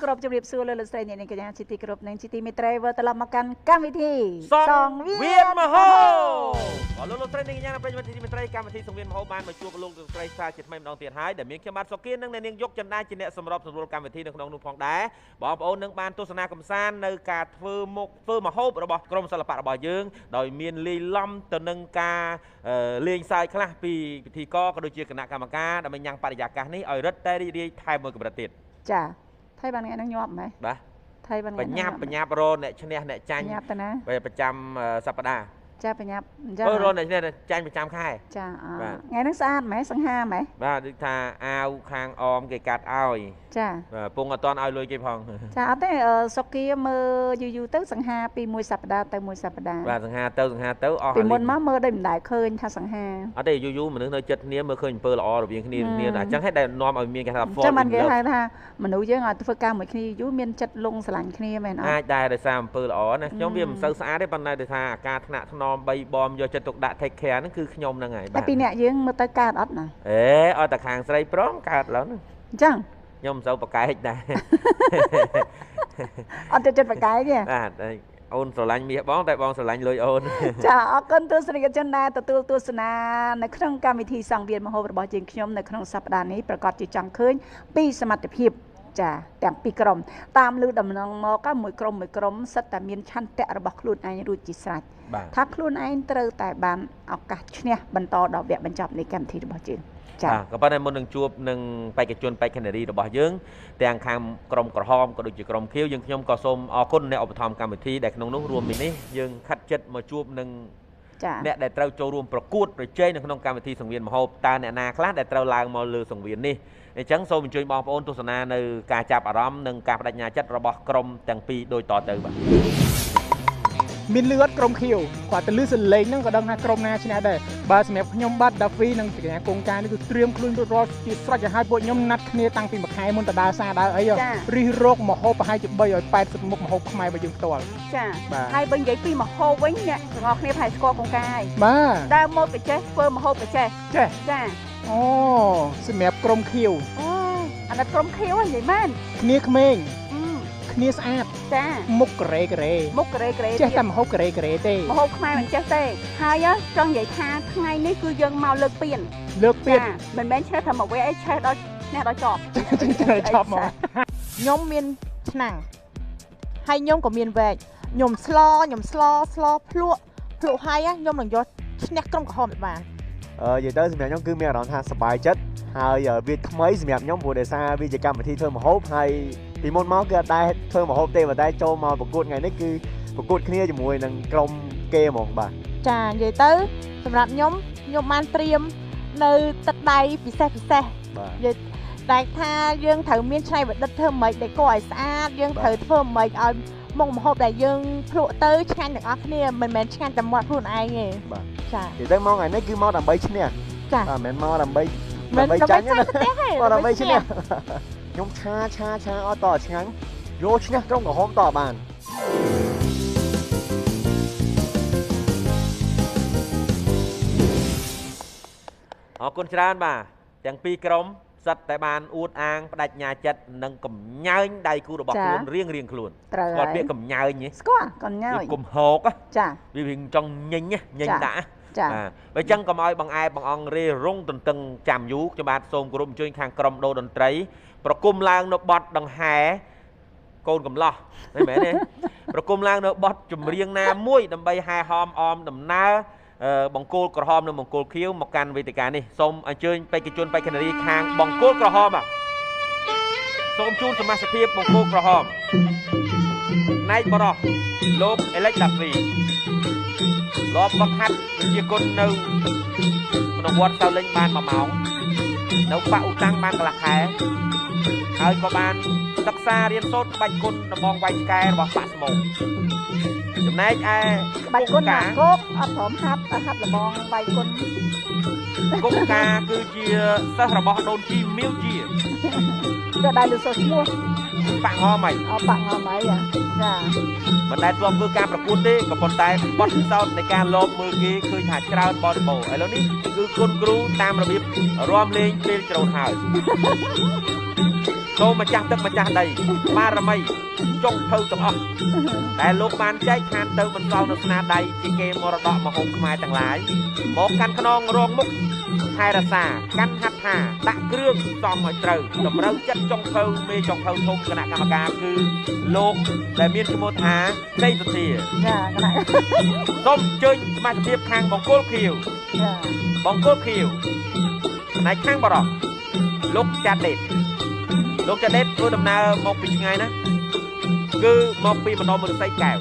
ក្របជម្រាបសួរលោកស្រីអ្នកនាងកញ្ញាជាទីគោរពនិងជាទីមេត្រីវិលត្រឡប់មកកាន់កម្មវិធីសងវាមហោបាទលោកស្រីអ្នកកញ្ញាប្រិយមិត្តទីមេត្រីកម្មវិធីសងវាមហោបានមកជួបលោកស្រីសាជាថ្មីម្ដងទៀតហើយដែលមានខ្ញុំបាទសុគៀននិងអ្នកនាងយកចន្ទាជាអ្នកសម្របសម្រួលកម្មវិធីនៅក្នុងនោះផងដែរបងប្អូននឹងបានទស្សនាកំសាន្តនៅការធ្វើមហោបរបស់ក្រុមសិល្បៈរបស់យើងដោយមានលាយឡំទៅនឹងការលេងសើចខ្លះពីពិធីករក៏ដូចជាគណៈកម្មការដើម្បីញ៉ាំងបរិយាកាសនេះឲ្យរឹតតែរីករាយថែមមួយកម្រិតទៀតចាថៃបានថ្ងៃហ្នឹងញាប់ហ្មងបាទថៃបានថ្ងៃបញ្ញាប់រអ្នកឈ្នះអ្នកចាញ់ពេលប្រចាំសប្តាហ៍ចាបញ្ញាប់អញ្ចឹងរអ្នកឈ្នះចាញ់ប្រចាំខែចាថ្ងៃហ្នឹងស្អាតហ្មងសង្ហាហ្មងបាទដូចថាអាវខាងអមគេកាត់ឲ្យចាពងអត់តន់ឲ្យលុយគេផងចាអត់ទេសុគីមើលយូរទៅសង្ហាពីមួយសប្តាហ៍ទៅមួយសប្តាហ៍បាទសង្ហាទៅអស់ពីមុនមកមើលដូចមិនដែលឃើញថាសង្ហាអត់ទេយូរមនុស្សនៅចិត្តគ្នាមើលឃើញអំពើល្អរវាងគ្នាអញ្ចឹងហេតុដែលនាំឲ្យមានគេថា fall ចឹងបានគេហៅថាមនុស្សយើងឲ្យធ្វើការមួយគ្នាយូរមានចិត្តលងស្រឡាញ់គ្នាមែនអត់អាចដែរដោយសារអំពើល្អណាខ្ញុំវាមិនសូវស្អាតទេប៉ុន្តែដោយថាអាការថ្នាក់ថ្នម3បំយកចិត្តទុកដាក់ take care ហ្នឹងគឺខ្ញុំហ្នឹងហើយបាទពីអ្នកយើងមើលទៅកើតអត់ណាអត់តែខាងស្រីប្រងកើតឡើយហ្នឹងអញ្ចឹងខ្ញុំមិនសូវប្រកែកដែរអត់ចិត្តប្រកែកទេបាទអូនស្រឡាញ់មាសបងតែបងស្រឡាញ់លុយអូនចាអរគុណទស្សនិកជនដែលទទួលទស្សនានៅក្នុងកម្មវិធីសង្វៀនមហោបរបស់យើងខ្ញុំនៅក្នុងសប្តាហ៍នេះប្រកាសជាចង់ឃើញពីសមត្ថភាពចាទាំងពីរក្រុមតាមលឺដំណងមកមួយក្រុមសិតតែមានឆន្ទៈរបស់ខ្លួនឯងរួចជាស្រេចថាខ្លួនឯងត្រូវតែបានឱកាសឈ្នះបន្តដល់វគ្គបញ្ចប់នៃកម្មវិធីរបស់យើងចាក៏ប៉ុន្តែមុននឹងជួបនឹងបេក្ខជនបេក្ខនារីរបស់យើងទាំងខាងក្រុមក្រហមក៏ដូចជាក្រុមខៀវយើងខ្ញុំក៏សូមអរគុណអ្នកឧបត្ថម្ភកម្មវិធីដែលក្នុងនោះរួមមាននេះយើងខិតជិតមកជួបនឹងអ្នកដែលត្រូវចូលរួមប្រកួតប្រជែងនៅក្នុងកម្មវិធីសង្វៀនមហោបតើអ្នកណាខ្លះដែលត្រូវឡើងមកលើសង្វៀននេះអញ្ចឹងសូមអញ្ជើញបងប្អូនទស្សនានៅការចាប់អារម្មណ៍និងការបដិញ្ញាចិត្តរបស់ក្រុមទាំងពីរដូចតទៅបាទមានលឿនក្រុមខៀវគាត់ទៅលឺសលេងហ្នឹងក៏ដឹងថាក្រុមណាឈ្នះដែរបើសម្រាប់ខ្ញុំបាទ Daffy និងកញ្ញាកងការនេះគឺត្រៀមខ្លួនរួចរាល់ជាស្រេចឲ្យពួកខ្ញុំណាត់គ្នាតាំងពីមួយខែមុនទៅដើរសារដើរអីរិះរោគមហោបប្រហែលជា3ឲ្យ80មុខមហោបខ្មែររបស់យើងផ្ទាល់ចាហើយបើនិយាយពីមហោបវិញអ្នកទាំងអស់គ្នាប្រហែលស្គាល់កងការហើយបាទដើរមកបច្ចេកធ្វើមហោបបច្ចេកចាអូសម្រាប់ក្រុមខៀវអូអានេះក្រុមខៀវហ្នឹងនិយាយមែនគ្នាក្មេងគ្នាស្អាតចាមុខការ៉េចេះតែមហូបការ៉េទេមហូបខ្មែរមិនចេះទេហើយចង់និយាយថាថ្ងៃនេះគឺយើងមកលើកពានមិនមែនឆេះតែមកវេអីឆេះដល់អ្នកដល់ចប់មកខ្ញុំមានឆ្នាំងហើយខ្ញុំក៏មានវែកខ្ញុំស្លភ្លក់ហើយខ្ញុំនឹងយកឈ្នះក្រុមក្រហមបាននិយាយទៅសម្រាប់ខ្ញុំគឺមានអារម្មណ៍ថាសប្បាយចិត្តហើយវាថ្មីសម្រាប់ខ្ញុំព្រោះដោយសារវាជាកម្មវិធីធ្វើម្ហូបហើយពីមុនមកគឺអត់ដែរធ្វើម្ហូបទេប៉ុន្តែចូលមកប្រកួតថ្ងៃនេះគឺប្រកួតគ្នាជាមួយនឹងក្រុមគេហ្មងបាទចានិយាយទៅសម្រាប់ខ្ញុំបានត្រៀមនៅទឹកដៃពិសេសនិយាយតែថាយើងត្រូវមានច្នៃប្រឌិតធ្វើម៉េចដែលគួរឲ្យស្អាតយើងត្រូវធ្វើម៉េចឲ្យមុខម្ហូបដែលយើងភ្លក់ទៅឆ្ងាញ់ទាំងអស់គ្នាមិនមែនឆ្ងាញ់តែមាត់ខ្លួនឯងទេបាទចានិយាយទៅមកថ្ងៃនេះគឺមកដើម្បីឈ្នះចាមិនមែនមកដើម្បីចាញ់ទេមកដើម្បីឈ្នះខ្ញុំឆាអត់តឆ្ងាញ់យកឈ្នះក្រុមក្រហមតបានអរគុណច្រើនបាទទាំងពីរក្រុមសិតតែបានអួតអាងបដិញ្ញាចិត្តនិងកំញើញដៃគូរបស់ខ្លួនរៀងខ្លួនគាត់ពាក្យកំញើញស្គាល់កំញើញកុំហោកចាវាចង់ញញដាក់ចាបើចឹងកុំឲ្យបងអែបងអង្គរេរងទន្ទឹងចាំយូរខ្ញុំបាទសូមគោរពអញ្ជើញខាងក្រុមដូរតន្ត្រីប្រគំឡើងនៅបទដង្ហែកូនកំឡោះមិនមែនទេប្រគំឡើងនៅបទចម្រៀងណាមួយដើម្បីហែហមអមដំណើរបង្គោលក្រហមនិងបង្គោលខៀវមកកាន់វេទិកានេះសូមអញ្ជើញបេក្ខជនបេក្ខនារីខាងបង្គោលក្រហមសូមជូនសមាជិកបង្គោលក្រហមណៃបរោះលោកអេលិចដាហ្វីលបមកហាត់ជាគុណនៅក្នុងវត្តសៅលេងបាន1ម៉ោងនៅបាក់ឧតាំងបានកន្លះខែហើយក៏បានសិក្សារៀនសូត្របាច់គុណដំបងវាយឆ្កែរបស់បាក់ស្មោចំណែកឯបាច់គុណណាគោកអត់ព្រមហាត់ដំបងវាយគុណគុកកាគឺជាសិស្សរបស់ដូនជីមៀវជាក៏ដែរលើសូឈ្មោះបាក់ងមអីបាក់ងមអីចាមិនដែលធ្លាប់ធ្វើការប្រកួតទេក៏ប៉ុន្តែបទពិសោធន៍នៃការលបមើលគេឃើញថាច្រើនបរិបូរឥឡូវនេះគឺគុណគ្រូតាមរបៀបរាំលេងពេលច្រូតហើយ សូមម្ចាស់ទឹកម្ចាស់ដីបារមីចុងភៅទាំងអស់ដែលលោកបានចែកខានទៅបន្សល់នៅស្នាដៃជាគេមរតកម្ហូបខ្មែរទាំងឡាយមកកាន់ខ្នងរងមុខថែរក្សាកាន់ហាត់ថាដាក់គ្រឿងសំឲ្យត្រូវតម្រូវចិត្តចុងភៅមេចុងភៅធំគណៈកម្មការគឺលោកដែលមានឈ្មោះថាដីសុធា ចាកណា សូមអញ្ជើញសមាជិកខាងបង្គោលខៀវ ចា បង្គោលខៀវផ្នែកខាងបរោះលោកចាដេតធ្វើដំណើរមកពីឆ្ងាយណាគឺមកពីម្ដងមរស័យកែវ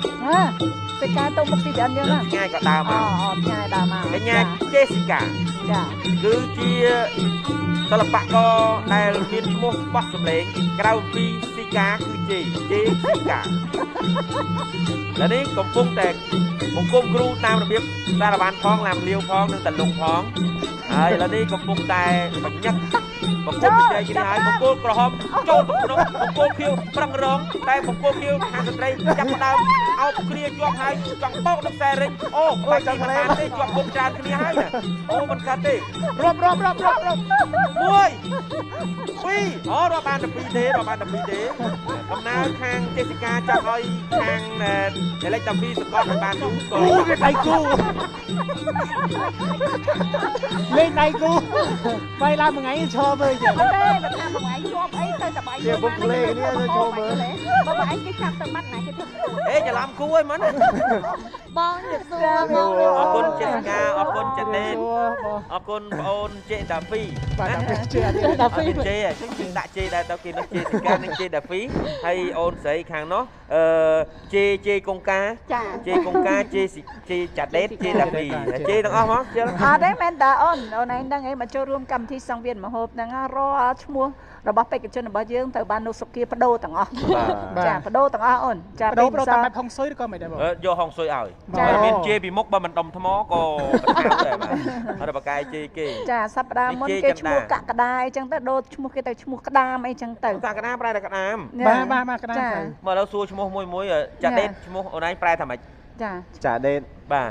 សេកាទៅមុខទីអត់យើងណា ឆ្ងាយក៏ដើរមក ឆ្ងាយដើរមក កញ្ញាជេស៊ីកា ចា គឺជាសិល្បករដែលមានឈ្មោះបោះសម្លេងក្រៅពីស៊ីកាគឺជេស៊ីកាแล้วនេះកំពុងតែបង្គំគ្រូតាមរបៀបសារវ៉ាន់ផងឡាំលាវផងនិងតលុងផងហើយឥឡូវនេះកំពុងតែបញ្ញឹកបង្គំវិជ័យគ្នាហើយបង្គោលក្រហមចូលទៅក្នុងបង្គោលខៀវប្រឹងរងតែបង្គោលខៀវខាងស្ត្រីចាប់ផ្ដើមអោបគ្នាជាប់ហើយចង់បោកដល់ខ្សែរិចអូបាច់ចាំមិនបានទេជាប់ពុកច្រើនគ្នាហើយណាអូមិនកាត់ទេរាប់1 2អូរាប់បានតែ2ទេដំណើរខាងចេសិកាចង់ឲ្យខាងអេលិចតាវីសកលឲ្យបានយូរក៏ អូគេដៃគូលេងដៃគូបាយឡើងមួយថ្ងៃឈរមើលចឹង អត់ទេបើថាបងឯងជាប់អីទៅតែបាយយកបានទេបើបងឯងគេចាប់ទៅបាត់ណាគេធ្វើ អេច្រឡំគូហើយមិន បងជិះសួរបង អរគុណចេសិកាអរគុណចេតេអរគុណបងអូនចេតាវី បាទជឿអត់ ដល់ហ្វីជេអញ្ចឹងដាក់ជេដែរទៅគេនោះចេសិកានិងចេតាវីហើយអូនស្រីខាងនោះជេកុងកាជេកុងកាជេចាដេតជេតាវីជេទាំងអស់មកជិល អត់ទេមែនតាអូនឯងដឹងអីមកចូលរួមកម្មវិធីសង្វៀនមហូបហ្នឹងរាល់ឈ្មោះរបស់បេក្ខជនរបស់យើងទៅបាននោះសុគាបដូរទាំងអស់ចាបដូរទាំងអស់អូនចា បដូរប្រូតាមបែបហុងស៊ុយឬក៏មិនដែរបង យកហុងស៊ុយឲ្យបើមានជេពីមុខបើមិនដុំថ្មក៏បកាដែរបាទអត់បកាយជេគេ ចាសប្តាហ៍មុនគេឈ្មោះកក្កដាអញ្ចឹងទៅដូរឈ្មោះគេទៅឈ្មោះក្តាមអីចឹងទៅ កក្កដាប្រែតែក្តាម បាទក្តាមទៅ មកឥឡូវសួរឈ្មោះមួយចាដេតឈ្មោះអូនឯងប្រែថាម៉េច ចា ដេត បាទ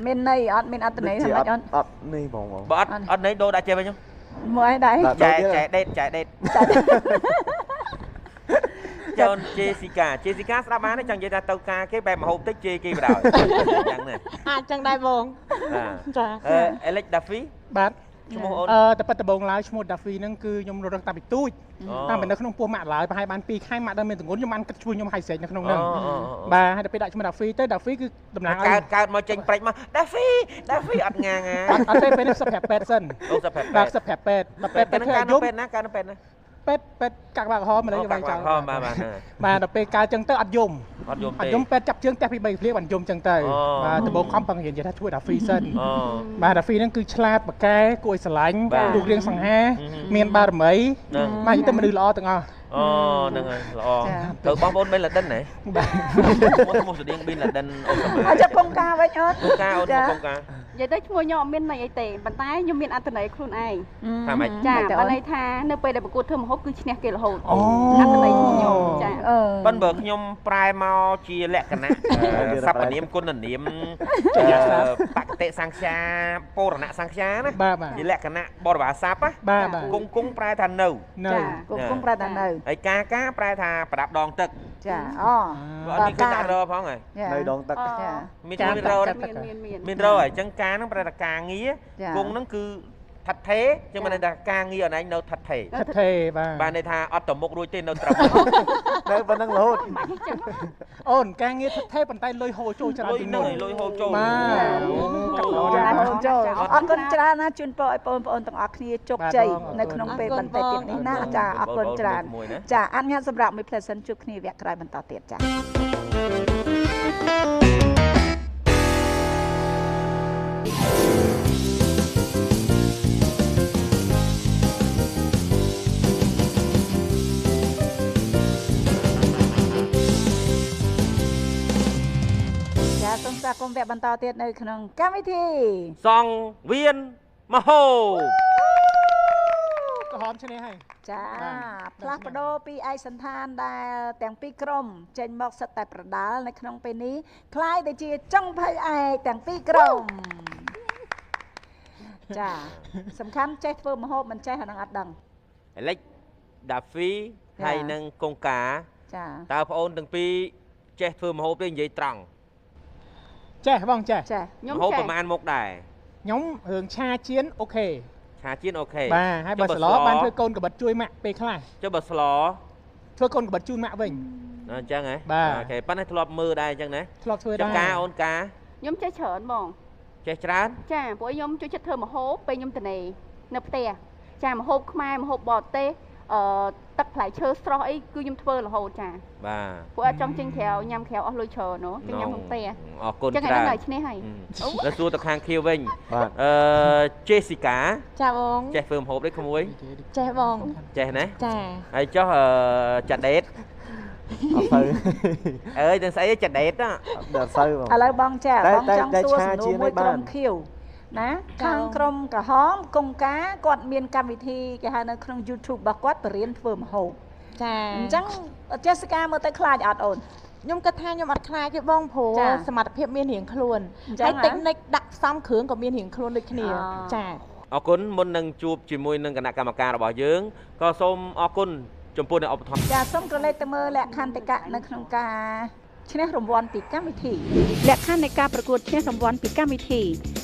មានន័យអត់មានអត្ថន័យថាម៉េចអូន អត់នេះបង បើអត់ន័យដូរដាក់ជេវិញ មួយឯងដែរ ចែដេតចនជេស៊ីកាស្ដាប់បានទេចង់និយាយថាទៅការគេបែបមហូបតិចជេគេបដ ாய் ចឹងណា អាចចឹងដែរបង ចា អេលិចដាហ្វី បាទ ឈ្មោះអូន តែប៉ិតដំបងឡើយឈ្មោះ Daffy ហ្នឹងគឺខ្ញុំរត់តាំងពីទូចតាមនៅក្នុងពោះម៉ាក់ឡើយប្រហែលបាន2ខែម៉ាក់ដើមមានទង្ងន់ខ្ញុំបានគិតឈ្មោះខ្ញុំហៅស្រេចនៅក្នុងហ្នឹងបាទហើយដល់ពេលដាក់ឈ្មោះ Daffy ទៅ Daffy គឺតំណាងឲ្យ កើតមកចេញព្រិចមក Daffy អត់ងាង អត់ទេពេលនេះសឹកប្រាប់ពេទ្យសិន អូសប្រាប់ បាទសឹកប្រាប់ពេទ្យដល់ពេទ្យធ្វើឲ្យយំ ពេទ្យណាកើតនៅពេទ្យណា ពេទ្យកាក់បាក់ក្រហមឥឡូវខ្ញុំចង់ បាទ បាទដល់ពេលកើតចឹងទៅអត់យំ អត់យំ អ ទេ ត់យំពេទ្យចាប់ជើងផ្ទះពី3ភ្លាបានយំចឹងទៅបាទដំបូងខំបង្រៀននិយាយថាជួយ Daffy សិនបាទ Daffy ហ្នឹងគឺឆ្លាតបកែគួរឲ្យស្រឡាញ់រូបរាងសង្ហាមានបារមីបាទទៅមនុស្សល្អទាំងអស់ អូហ្នឹងហើយល្អទៅបងប្អូនបេនឡាដិនហ៎បាទឈ្មោះស្តៀងបេនឡាដិនអូនសម្រាប់ អត់ចាប់កុំការវិញអូន កុំការអូនកុំការ និយាយទៅឈ្មោះខ្ញុំអត់មានន័យអីទេប៉ុន្តែខ្ញុំមានអត្ថន័យខ្លួនឯង ថាម៉េច ចាបើន័យថានៅពេលដែលប្រកួតធ្វើម្ហូបគឺឈ្នះគេរហូត អូ អត្ថន័យឈ្មោះខ្ញុំចា ប៉ិនបើខ្ញុំប្រែមកជាលក្ខណៈសព្វនាមគុណនាមបកតិសង្ខាពរណៈសង្ខាណា បាទបាទ ជាលក្ខណៈបរិវារស័ព្ទ បាទបាទ គង់ប្រែថានៅ នៅ ចាកុំប្រែតានៅ ហើយការប្រែថាប្រដាប់ដងទឹក ចាអូ អត់មានឃើញដាក់រផងហើយ នៅដងទឹក ចា មានរមានរហើយអញ្ចឹងការហ្នឹងប្រែថាការងារគង់ហ្នឹងគឺថិតថេរចឹងមិនន័យថាការងារអនឯងនៅថិតថេរ ថិតថេរបាទ បានន័យថាអត់ទៅមុខរួចទេនៅត្រឹម នៅប៉ុណ្្នឹងរហូត អូនការងារថិតថេរប៉ុន្តែលុយហូរចូលច្រើន លុយ ពីង ហ្នឹង នោះ លុយហូរចូល បាទ ចូលអរគុណច្រើនណាជូនពរឲ្យបងប្អូនទាំងអស់គ្នាជោគជ័យនៅក្នុងពេលបន្តិចទៀតនេះណាចាអរគុណច្រើនចាអនុញ្ញាតសម្រាប់មួយផ្លែសិនជួបគ្នាវគ្គក្រោយបន្តទៀតចាសូមស្វាគមន៍វគ្គបន្តទៀតនៅក្នុងកម្មវិធី សង្វៀនមហោប ក្រហមឈ្នះហើយ ចាផ្លាស់ប្ដូរពីឯកសណ្ឋានដែលទាំងពីរក្រុមចេញមកសិតតែប្រដាល់នៅក្នុងពេលនេះคล้ายទៅជាចុងភៅឯកទាំងពីរក្រុមចាសំខាន់ចេះធ្វើម្ហូបមិនចេះអានឹងអត់ដឹង អេលិច ដាហ្វីហើយនឹងកុងកា ចា តើបងអូនទាំងពីរចេះធ្វើម្ហូបទេនិយាយត្រង់ ចេះបងចេះ ចា ម្ហូបប្រហែលមុខដែរ ខ្ញុំរឿងឆាជៀនអូខេ ឆាជៀនអូខេ បាទហើយបើស្លបានធ្វើកូនកបិតជួយម៉ាក់ពេលខ្លះ ចុះបើស្ល ធ្វើកូនកបិតជូនម៉ាក់វិញ អញ្ចឹងហ៎ បាទ អូខេប៉ុន្តែធ្លាប់មើលដែរអញ្ចឹងណា ធ្លាប់ធ្វើ ចុះ ដែរ ការអូនការ ខ្ញុំចេះច្រើនហ្មង ចេះច្រើន ចាព្រោះខ្ញុំជួយចិត្តធ្វើម្ហូបពេលខ្ញុំទៅនៅផ្ទះចាម្ហូបខ្មែរម្ហូបបរទេសទឹកផ្លែឈើស្រស់អីគឺខ្ញុំធ្វើរហូតចា បាទ ព្រោះអត់ចង់ចេញក្រៅញ៉ាំក្រៅអស់លុយច្រើនណូចឹងញ៉ាំក្នុងផ្ទះ អរគុណ ចឹង ច្រើន ឯងឈ្នះហើយ ដល់សួរទៅខាងខៀវវិញ បាទ ចេស៊ីកា ចាបង ចេះធ្វើម្ហូបទេក្មួយ ចេះបង ចេះណា ចា ហើយចុះចាដេត អត់ទៅ អើយទាំងស្អីចាដេតណា អត់ទៅបង ឥឡូវបងចា តែ បងចង់ តែ សួរ ឆា សំណួ ជា រ ង មួយ នេះបាន ក្រុមខៀវណាខាងក្រុមក្រហមកុងកាគាត់មានកម្មវិធីគេហៅនៅក្នុង YouTube របស់គាត់បរៀនធ្វើម្ហូប ចា អញ្ចឹងចេសិកាមើលទៅខ្លាចអត់អូន ខ្ញុំគិតថាខ្ញុំអត់ខ្លាចទេបងព្រោះ ចា សមត្ថភាពមានរៀងខ្លួន អញ្ចឹង ហើយ ហ៎ តិចនិចដាក់ផ្សំគ្រឿងក៏មានរៀងខ្លួនដូចគ្នា អូ ចា អរគុណមុននឹងជួបជាមួយនឹងគណៈកម្មការរបស់យើងក៏សូមអរគុណចំពោះអ្នកឧបត្ថម្ភ ចាសូមក្រឡេកទៅមើលលក្ខខណ្ឌតិកៈនៅក្នុងការឈ្នះរង្វាន់ពីកម្មវិធីលក្ខខណ្ឌនៃការប្រកួតឈ្នះរង្វាន់ពីកម្មវិធី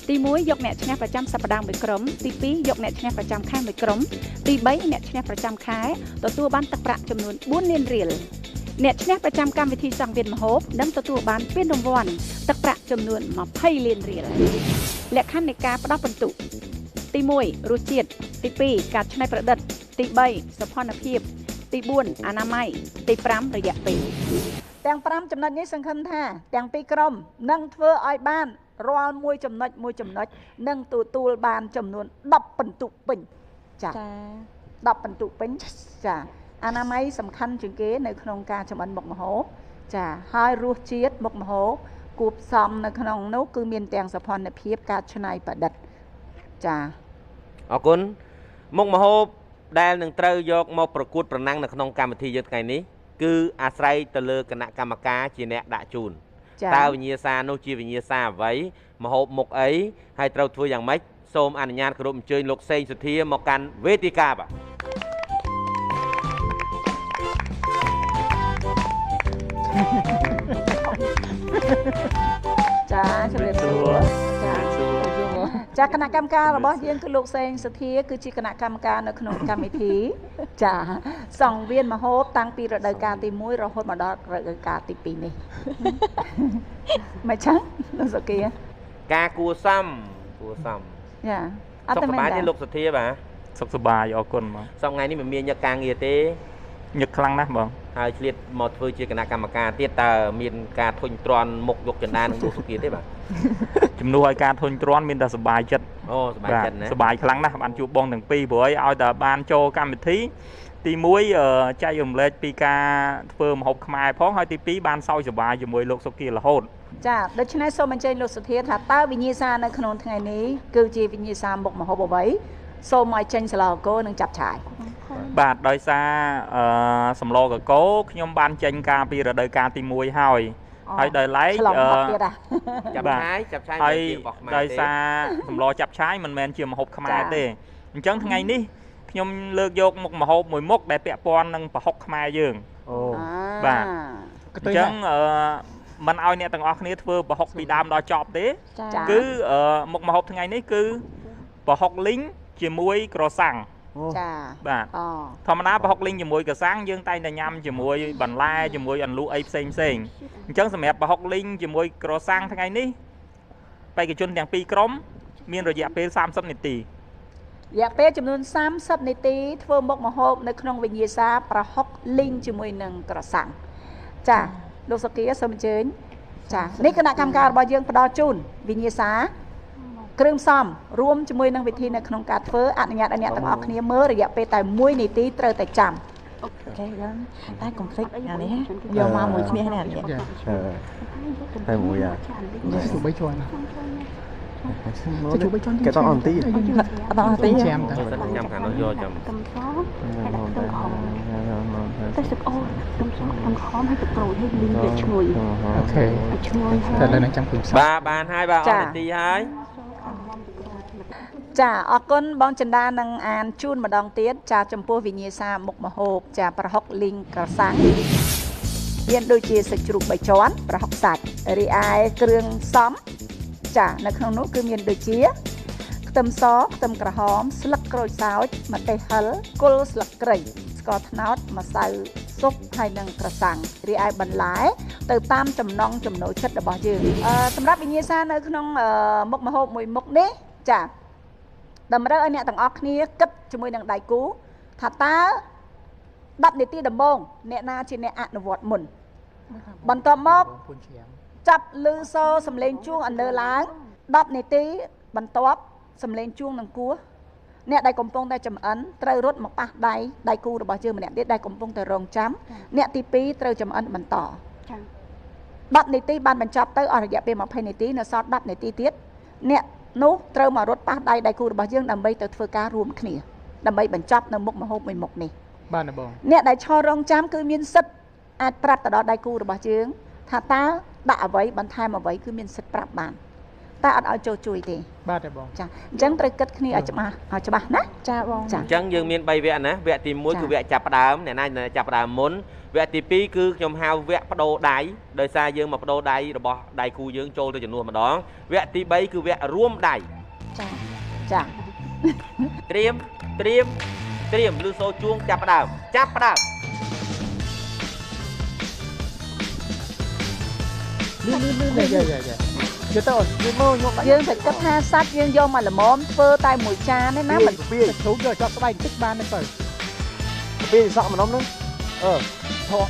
ទី1យកអ្នកឈ្នះប្រចាំសប្តាហ៍មួយក្រុមទី2យកអ្នកឈ្នះប្រចាំខែមួយក្រុមទី3អ្នកឈ្នះប្រចាំខែទទួលបានទឹកប្រាក់ចំនួន4លានរៀលអ្នកឈ្នះប្រចាំកម្មវិធីសង្វៀនម្ហូបនឹងទទួលបានពានរង្វាន់ទឹកប្រាក់ចំនួន20លានរៀលលក្ខខណ្ឌនៃការផ្ដល់ពិន្ទុទី1រសជាតិទី2ការច្នៃប្រឌិតទី3សោភ័ណភាពទី4អនាម័យទី5រយៈពេលទាំង5ចំណុចនេះសង្ឃឹមថាទាំងពីរក្រុមនឹងធ្វើឲ្យបានរាល់មួយចំណុចនឹងទទួលបានចំនួន10ពិន្ទុពេញចា ចា 10ពិន្ទុពេញចាអនាម័យសំខាន់ជាងគេនៅក្នុងការចម្អិនមុខម្ហូបចាហើយរសជាតិមុខម្ហូបគួបផ្សំនៅក្នុងនោះគឺមានទាំងសោភ័ណភាពការច្នៃប្រឌិតចា អរគុណមុខម្ហូបដែលនឹងត្រូវយកមកប្រកួតប្រណាំងនៅក្នុងកម្មវិធីយើងថ្ងៃនេះគឺអាស្រ័យទៅលើគណៈកម្មការជាអ្នកដាក់ជូន ចា តើវិញ្ញាសានោះជាវិញ្ញាសាអ្វីម្ហូបមុខអីហើយត្រូវធ្វើយ៉ាងម៉េចសូមអនុញ្ញាតគោរពអញ្ជើញលោកសេងសុធាមកកាន់វេទិកាបាទ ចាជំរាបសួរចាចាគណៈកម្មការរបស់យើងគឺលោកសេងសុធាគឺជាគណៈកម្មការនៅក្នុងកម្មវិធីចាសង្វៀនមហូបតាំងពីរដូវកាលទី1រហូតមកដល់រដូវកាលទី2នេះមិនចឹងលោកសុគា ការគួសមចាអត់ សុខ តែ ស មែ ប្បាយ ន ទេ ទេ លោកសុធាបាទ សុខសប្បាយអរគុណបង សប្តាហ៍ថ្ងៃនេះមិនមានញឹកការងារទេ ញឹកខ្លាំងណាស់បង ហើយឆ្លៀតមកធ្វើជាគណៈកម្មការទៀតតើមានការធុញទ្រាន់មុខយកចន្ទានឹងលោកសុធាទេបាទ ជំនួសឲ្យការធុញទ្រាន់មានតែសប្បាយចិត្ត អូសប្បាយចិត្តណា សប្បាយខ្លាំងណាស់បានជួបបងទាំងពីរព្រោះឲ្យតែបានចូលកម្មវិធីទី1ចែករំលែកពីការធ្វើម្ហូបខ្មែរផងហើយទី2បានសោយសប្បាយជាមួយលោកសុគារហូត ចាដូច្នេះសូមអញ្ជើញលោកសុធាថាតើវិញ្ញាសានៅក្នុងថ្ងៃនេះគឺជាវិញ្ញាសាមុខម្ហូបអ្វីសូមឲ្យចេញស្លោកោនិងចាប់ឆាយ បាទដោយសារសម្លកកោខ្ញុំបានចេញការពីរដូវកាលទី1ហើយដោយឡែក ឆ្លងមកទៀត ចាប់ឆាយ ហើយ ជារបស់ខ្មែរ ដោយ ទេ សារសម្លចាប់ឆាយមិនមែនជាម្ហូបខ្មែរ ចា៎ ទេអញ្ចឹងថ្ងៃនេះខ្ញុំលើកយកមុខម្ហូបមួយមុខដែលពាក់ព័ន្ធនឹងប្រហុកខ្មែរយើង អូ បាទ ក៏ អញ្ចឹងមិនឲ្យអ្នកទាំងអស់គ្នាធ្វើប្រហុកពីដើមដល់ចប់ទេ ចា គឺមុខម្ហូបថ្ងៃនេះគឺប្រហុកលីងជាមួយក្រសាំង ចា បាទ អូ ធម្មតាប្រហុកលីងជាមួយក្រសាំងយើងតែងតែញ៉ាំជាមួយបន្លែជាមួយអន្លក់អីផ្សេងអញ្ចឹងសម្រាប់ប្រហុកលីងជាមួយក្រសាំងថ្ងៃនេះបេក្ខជនទាំងពីរក្រុមមានរយៈពេល30នាទី រយៈពេលចំនួន30នាទីធ្វើមុខម្ហូបនៅក្នុងវិញ្ញាសាប្រហុកលីងជាមួយនឹងក្រសាំងចាលោកសុគាសូមអញ្ជើញចានេះគណៈកម្មការរបស់យើងផ្ដល់ជូនវិញ្ញាសាគ្រឿងផ្សំរួមជាមួយនឹងវិធីនៅក្នុងការធ្វើអនុញ្ញាតឲ្យអ្នកទាំងអស់គ្នាមើលរយៈពេលតែ1នាទីត្រូវតែចាំ អូខេដល់តែកុំភ្លេចអានេះយកមកមួយគ្នានេះអានេះ ចា តែមួយអា ជួប3ជាន់ ជួប3ជាន់គេต้องអន់ទី អត់ដល់ទេ ចាំតា ញ៉ាំខាងនោះយកចាំ ខ្ទឹមសតែទឹកអូខ្ទឹមសខ្ទឹមខំហើយទឹកក្រូចហើយលីងវាឈ្ងុយ អូខេ ឈ្ងុយ តែឥឡូវនឹងចាំព្រឹក បាទបានហើយបាទអស់នាទីហើយ ច ចាអរគុណបងចិន្តានឹងអានជូនម្ដងទៀតចាចំពោះវិញ្ញាសាមុខម្ហូបចាប្រហុកលីងក្រសាំងមានដូចជាសាច់ជ្រូក3ជាន់ប្រហុកសាច់រីឯគ្រឿងផ្សំចានៅក្នុងនោះគឺមានដូចជាខ្ទឹមសខ្ទឹមក្រហមស្លឹកក្រូចសើចម្ទេសហិលគល់ស្លឹកគ្រៃស្ករត្នោតម្សៅស៊ុបហើយនិងក្រសាំងរីឯបន្លែទៅតាមចំណង់ចំណូលចិត្តរបស់យើងសម្រាប់វិញ្ញាសានៅក្នុងមុខម្ហូបមួយមុខនេះចាតម្រូវឲ្យអ្នកទាំងអស់គ្នាគិតជាមួយនឹងដៃគូថាតើ10នាទីដំបូងអ្នកណាជាអ្នកអនុវត្តមុនបន្ទាប់មកចាប់លឺសូរសំឡេងជួងអន្លើឡើង10នាទីបន្ទាប់សំឡេងជួងនឹងគោះអ្នកដែលកំពុងតែចំអិនត្រូវរត់មកប៉ះដៃគូរបស់យើងម្នាក់ទៀតដែលកំពុងតែរងចាំអ្នកទី2ត្រូវចំអិនបន្ត10នាទីបានបញ្ចប់ទៅអស់រយៈពេល20នាទីនៅសល់10នាទីទៀតអ្នកនោះត្រូវមករត់ប៉ះដៃគូរបស់យើងដើម្បីទៅធ្វើការរួមគ្នាដើម្បីបញ្ចប់នៅមុខម្ហូបមួយមុខនេះបាទបងអ្នកដែលឈររងចាំគឺមានសិទ្ធិអាចប្រាប់ទៅដល់ដៃគូរបស់យើងថាតើដាក់អ្វីបន្ថែមអ្វីគឺមានសិទ្ធិប្រាប់បានតែអត់ឲ្យចូលជួយទេបាទបងចាអញ្ចឹងត្រូវគិតគ្នាឲ្យច្បាស់ណាចាបងអញ្ចឹងយើងមាន3វគ្គណាវគ្គទី1គឺវគ្គចាប់ផ្ដើមអ្នកណាចាប់ផ្ដើមមុនវគ្គទី2គឺខ្ញុំហៅវគ្គបដូរដៃដោយសារយើងមកបដូរដៃរបស់ដៃគូយើងចូលទៅជំនួសម្ដងវគ្គទី3គឺវគ្គរួមដៃចាត្រៀមលឺសូរជួងចាប់ផ្ដើមលឺយកទៅយើងត្រូវគិតថាសាច់យើងយកមកល្មមធ្វើតែមួយចានទេណាមិនពីជ្រូកយកចប់ស្បែកបន្តិចបានទៅពីសក់ម្ដុំហ្នឹងធោះ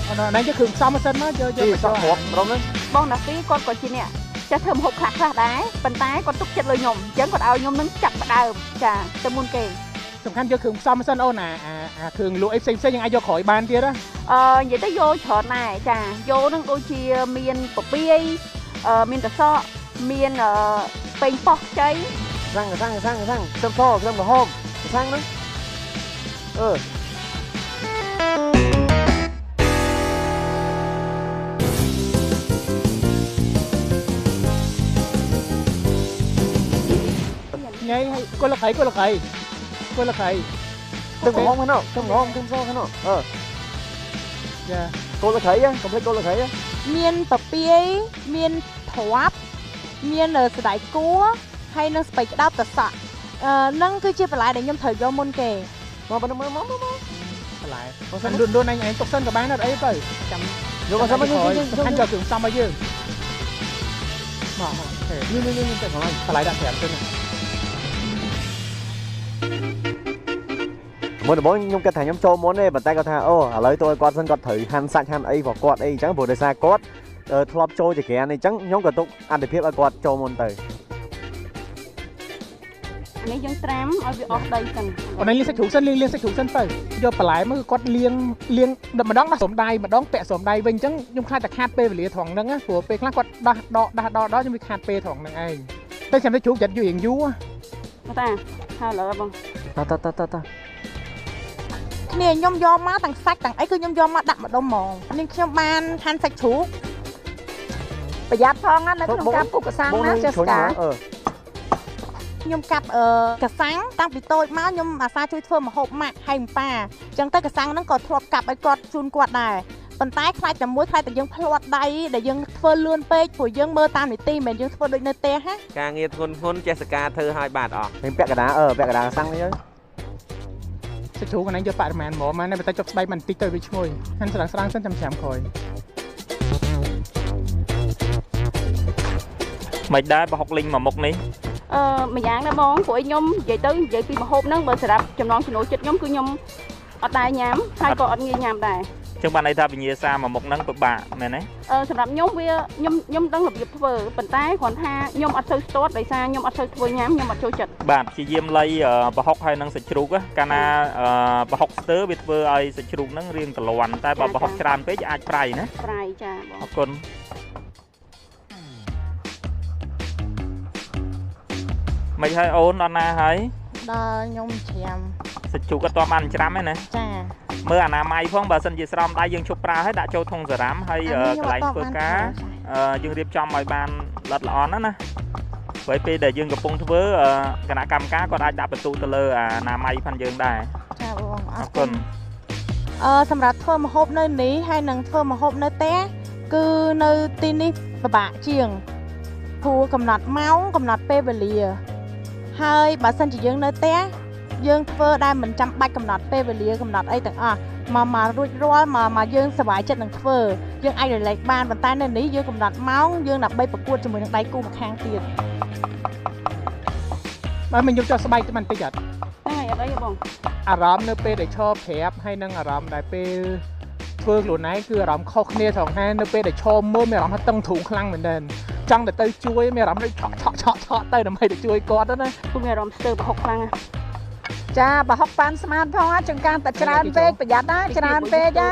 អត់ណាយកគ្រឿងផ្សំមកសិនមកយកសក់គ្រាប់ម្ដុំហ្នឹងបងណាពីគាត់ក៏ជាអ្នកចាស់ធ្វើម្ហូបខ្លះដែរប៉ុន្តែគាត់ទុកចិត្តលើខ្ញុំអញ្ចឹងគាត់ឲ្យខ្ញុំនឹងចាប់ផ្ដើមចាទៅមុនគេសំខាន់យកគ្រឿងផ្សំមកសិនអូនអាគ្រឿងលក់អីផ្សេងយើងអាចយកក្រោយបានទៀតណានិយាយទៅយកច្រើនដែរចាយកនឹងដូចជាមានពពាយមានតសក់មានពេញប៉ោះជ័យខ្ទឹមសខ្ទឹមក្រហមខ្លាំងហ្នឹងញ៉ៃឲ្យគល់លខៃទឹកក្រហមហ្នឹងខ្ទឹមក្រហមខ្ទឹមសហ្នឹងចាគល់លខៃកុំភ្លេចគល់លខៃមានពពាយមានទ្រាប់មានស្ដាយគួរហើយនឹងស្ពៃក្តោបតសក់នឹងគឺជាបន្លែដែលខ្ញុំត្រូវយកមុនគេមកបន្លែបងសិនលួនអញទុកសិនក៏បានអត់អីទៅចាំយកមកសិនមកយើងខាងយកគ្រឿងផ្សំមកយើងមកនេះទៅកន្លែងបន្លែដាក់5ទៅមុនដំបូងខ្ញុំគិតថាខ្ញុំចូលមុនទេប៉ុន្តែគាត់ថាអូឥឡូវទៅឲ្យគាត់សិនគាត់ត្រូវហាន់សាច់ហាន់អីរបស់គាត់អីអញ្ចឹងព្រោះដោយសារគាត់ធ្លាប់ចូលជាក្រានអីចឹងខ្ញុំក៏ទុកអត្ថិភាពឲ្យគាត់ចូលមុនទៅនេះយើងត្រាំឲ្យវាអស់ដីសិនអូនលាងសាច់ជ្រូកសិនលាងសាច់ជ្រូកសិនទៅយកបន្លែមកគាត់លាងម្ដងដាក់ស្រោមដៃម្ដងពាក់ស្រោមដៃវិញអញ្ចឹងខ្ញុំខ្លាចតែខាតពេលវេលាត្រង់ហ្នឹងព្រោះពេលខ្លះគាត់ដោះខ្ញុំវាខាតពេលត្រង់ហ្នឹងឯងតែចាំតែជ្រូកចិត្តយូររៀងយូរតាហើយលើបងតគ្នាខ្ញុំយកមកទាំងសាច់ទាំងអីគឺខ្ញុំយកមកដាក់ម្ដុំហ្មងនេះខ្ញុំបានហាន់សាច់ជ្រូកប្រយ័ត្នផងណានៅក្នុងការពុះកសាំងណាចេះស្កាខ្ញុំកាប់កសាំងតាំងពីតូចមកខ្ញុំអាសាជួយធ្វើម្ហូបម៉ាក់ហើយម៉ាអញ្ចឹងទៅកសាំងហ្នឹងក៏ធ្លាប់កាប់ឲ្យគាត់ជូនគាត់ដែរប៉ុន្តែខ្លាចតែមួយខ្លាចតែយើងផ្លាត់ដៃដែលយើងធ្វើលឿនពេកព្រោះយើងមើលតាមនីតិមិនមែនយើងធ្វើដូចនៅផ្ទះណាការងារធ្ងន់ចេះស្កាធ្វើឲ្យបាត់អស់ពេលពាក់កណ្ដាលកសាំងនេះសាច់ជ្រូកកណ្ដាលយកបរិមាណហ្មងតែតែចុះស្បែកបន្តិចទៅវាឈ្ងុយហាន់ស្រាងសិនចាំក្រោយមិនដែរប្រហុកលីងមួយមុខនេះម្យ៉ាងណាបងព្រោះខ្ញុំនិយាយពីម្ហូបហ្នឹងបើសម្រាប់ចំណងចំណូលចិត្តខ្ញុំគឺខ្ញុំអត់ដែរញ៉ាំហើយក៏អត់ងាយញ៉ាំដែរចឹងបានន័យថាវិញ្ញាសាមួយមុខហ្នឹងពិបាកមែនទេសម្រាប់ខ្ញុំខ្ញុំដឹងរបៀបធ្វើប៉ុន្តែគ្រាន់ថាខ្ញុំអត់សូវស្ទាត់ដោយសារខ្ញុំអត់សូវធ្វើញ៉ាំខ្ញុំអត់ចូលចិត្តបាទព្យាយាមលៃប្រហុកហើយនឹងសាច់ជ្រូកកាលណាប្រហុកស្ទើវាធ្វើឲ្យសាច់ជ្រូកហ្នឹងរាងកលាន់តែបើប្រហុកច្រើនពេកអាចប្រៃណាប្រៃចាបងអរគុណមិនហើយអូនអត់ណាហើយដល់ខ្ញុំច្រាមសាច់ជ្រូកក៏តបានច្រាំហ្នឹងណាចាមើលអនាម័យផងបើសិនជាស្រោមដៃយើងឈប់ប្រើហើយដាក់ចូលធុងសារ៉ាំហើយកន្លែងធ្វើការយើងរៀបចំឲ្យបានល្អិតល្អន់ណា bởi vì để dương gặp bông thưa cái nạ cầm cá còn ai đã bật tụ từ lơ nà may phần dương đài ចាបងអ អ រ រ គុ គុ ណ ណ សម្រាប់ធ្វើម្ហូបនៅនេះហើយនឹងធ្វើម្ហូបនៅផ្ទះគឺនៅទីនេះពិបាកជាងព្រោះកំណត់ម៉ោងកំណត់ពេលវេលាហើយបើសិនជាយើងនៅផ្ទះយើងធ្វើដែលមិនចាំបាច់កំណត់ពេលវេលាកំណត់អីទាំងអស់មករួចរាល់មកយើងសប្បាយចិត្តនឹងធ្វើយើងអាចរលែកបានប៉ុន្តែនៅនេះយើងកំណត់ម៉ោងយើងដើម្បីប្រកួតជាមួយនឹងដៃគូម្ខាងទៀត បើមិនយកចុះស្បែកទៅបន្តិចអត់ ហ្នឹងហើយអត់អីទេបង អារម្មណ៍នៅពេលដែលឈរប្រាប់ហើយនឹងអារម្មណ៍ដែលពេលធ្វើខ្លួនឯងគឺអារម្មណ៍ខុសគ្នាត្រង់ថានៅពេលដែលឈរមើលមានអារម្មណ៍ថាតឹងទ្រូងខ្លាំងមែនទែនចង់ទៅជួយមានអារម្មណ៍ដូចឆក់ទៅដើម្បីទៅជួយគាត់ណា ពួកមានអារម្មណ៍ស្ទើរប្រហុកខ្លាំងណាស់ ចាបើហុកប៉ាន់ស្មានផងចង្ការតែច្រើនពេកប្រយ័ត្នណាច្រើនពេកណា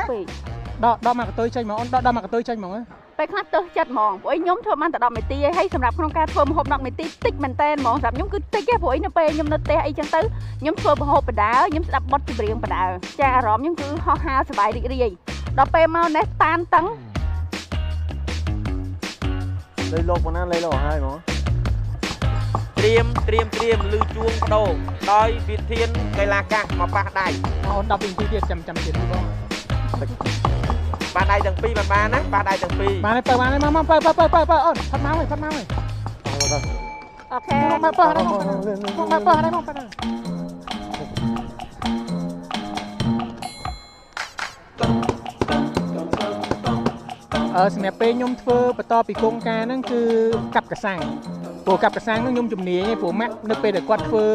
ដកមកកតុយចេញមកអូនដកមកកតុយចេញមក ពេលខ្លះទើសចិត្តហ្មងព្រោះអីខ្ញុំធ្វើបានតែ10នាទីហើយសម្រាប់ក្នុងការធ្វើម្ហូប10នាទីតិចមែនតើហ្មងសម្រាប់ខ្ញុំគឺតិចទេព្រោះអីនៅពេលខ្ញុំនៅផ្ទះអីចឹងទៅខ្ញុំធ្វើម្ហូបបដាខ្ញុំស្ដាប់បទចម្រៀងបដាចាអារម្មណ៍ខ្ញុំគឺហោះហើរសប្បាយរីករាយដល់ពេលមកនេះតានតឹង lấy lô con ăn lấy lô hai mà ត្រៀមលឺជួងបដូរដោយវិធានកីឡាកាសមកប៉ះដៃ អូន10នាទីទៀតចាំទៀតបង ប៉ះដៃទាំងពីរបានណាប៉ះដៃទាំងពីរ បានហើយបើអូនផាត់មកហើយ អូខេ បើសម្រាប់ពេលខ្ញុំធ្វើបន្តពីគងការហ្នឹងគឺកាប់កសាំងព្រោះកាប់កសាំងហ្នឹងខ្ញុំជំនាញឯងព្រោះម៉ាក់នៅពេលដែលគាត់ធ្វើ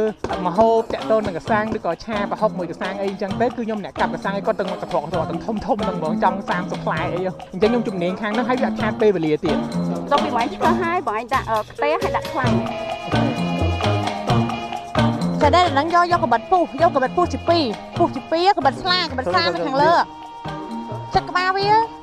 ម្ហូបតាក់ទងនឹងកសាំងឬក៏ឆាប្រហុកមួយកសាំងអីអញ្ចឹងទៅគឺខ្ញុំអ្នកកាប់កសាំងឲ្យគាត់ទាំងកត្រកទាំងធំហ្នឹងហ្មងចង់30ផ្លែអីអញ្ចឹងខ្ញុំជំនាញខាងហ្នឹងហើយវាអត់ខាតពេលវេលាទៀត ដល់ពីបងឯងឆ្កឹះហើយបងឯងដាក់ខ្ទះហើយដាក់ខ្លាំង តែដែលនឹងយកកបិតពុះយកកបិតពុះជាពីរកបិតស្លានៅខាងលើចិត្តក្បាលវាត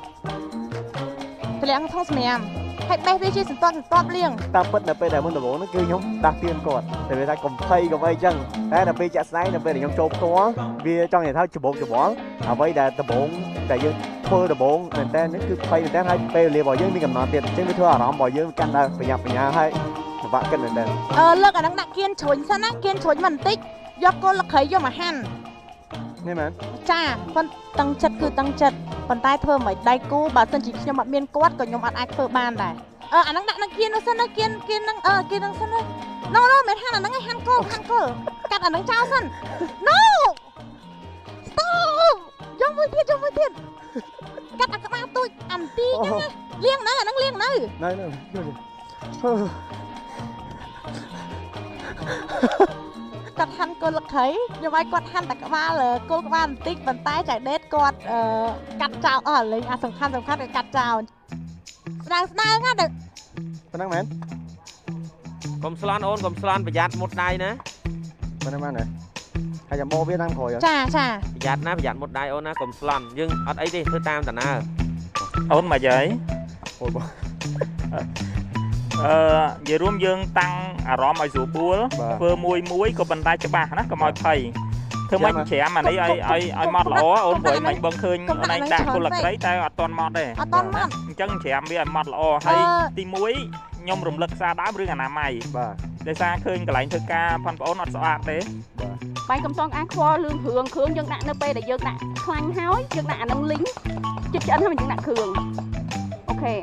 ម្លាក់ក្នុងសម្រាមហើយបេះវាជាសន្ទាប់លៀង ta bật là bây giờ muốn đổ nó cứ nhóm đặt tiền cột để người ta cùng thay cùng vây chân đây là bây chặt sáy là bây giờ nhóm trộm có vì trong nhà thao chụp bóng ở bây giờ tập bóng tại dương thưa tập bóng người ta nó cứ thay người ta hay bây giờ bỏ dương đi cầm nón tiền chứ mới thưa ở đó bỏ dương căn đây phải nhà hay một bạn cân này เลิกอันนั้นដាក់គៀនជ្រុញសិនណាគៀនជ្រុញមិនបន្តិចយកគល់លក្ខីយកមកហាន់ នេះមែន ចាប៉ុន្តែតឹងចិត្តគឺតឹងចិត្តប៉ុន្តែធ្វើមិនដៃគូបើសិនជាខ្ញុំអត់មានគាត់ក៏ខ្ញុំអត់អាចធ្វើបានដែរអាហ្នឹងដាក់នឹងគៀននោះសិនណាគៀនហ្នឹងគៀនហ្នឹងសិនណាណូមិនហាន់អាហ្នឹងឲ្យហាន់គល់កាត់អាហ្នឹងចោលសិនណូ stop យកមួយទៀតកាត់អាក្បាលទូចអានទីចឹងណាលៀងនៅអាហ្នឹងលៀងនៅ đây này គាត់ហាន់គល់លក្ខីខ្ញុំឲ្យគាត់ហាន់តែក្បាលគល់ក្បាលបន្តិចប៉ុន្តែចៅដេតគាត់កាត់ចោលអស់លេងអាសំខាន់គឺកាត់ចោលស្ដើងណាទៅ ប៉ុណ្ណឹងមែនក ុំស្លន់អូនកុំស្លន់ប្រយ័ត្នមុតដៃណា ប៉ុណ្ណឹងមែនទេហើយចាំមកវាតាមក្រោយ ចា ប្រយ័ត្នណាប្រយ័ត្នមុតដៃអូនណាកុំស្លន់យើងអត់អីទេធ្វើតាមតាណា អូនមកយាយ អូយបង និយាយរួមយើងតាំងអារម្មណ៍ឲ្យស្រួលបួលធ្វើមួយក៏ប៉ុន្តែច្បាស់ណាកុំឲ្យភ័យធ្វើមិនច្រាមអានេះឲ្យម៉ត់ល្អអូនព្រោះមិនបងឃើញអូនឯងដាក់គល់លក្ខីតែអត់តន់ម៉ត់ទេអញ្ចឹងច្រាមវាឲ្យម៉ត់ល្អហើយទី1ខ្ញុំរំលឹកសារដើមរឿងអនាម័យ បាទ ដោយសារឃើញកន្លែងធ្វើការផងប្អូនអត់ស្អាតទេ បាយកំសងអាខ្វល់លឿងគ្រឿងយើងដាក់នៅពេលដែលយើងដាក់ខ្លាញ់ហើយយើងដាក់អានឹងលីងចិត្តឆ្អិនហើយយើងដាក់គ្រឿងអូខេ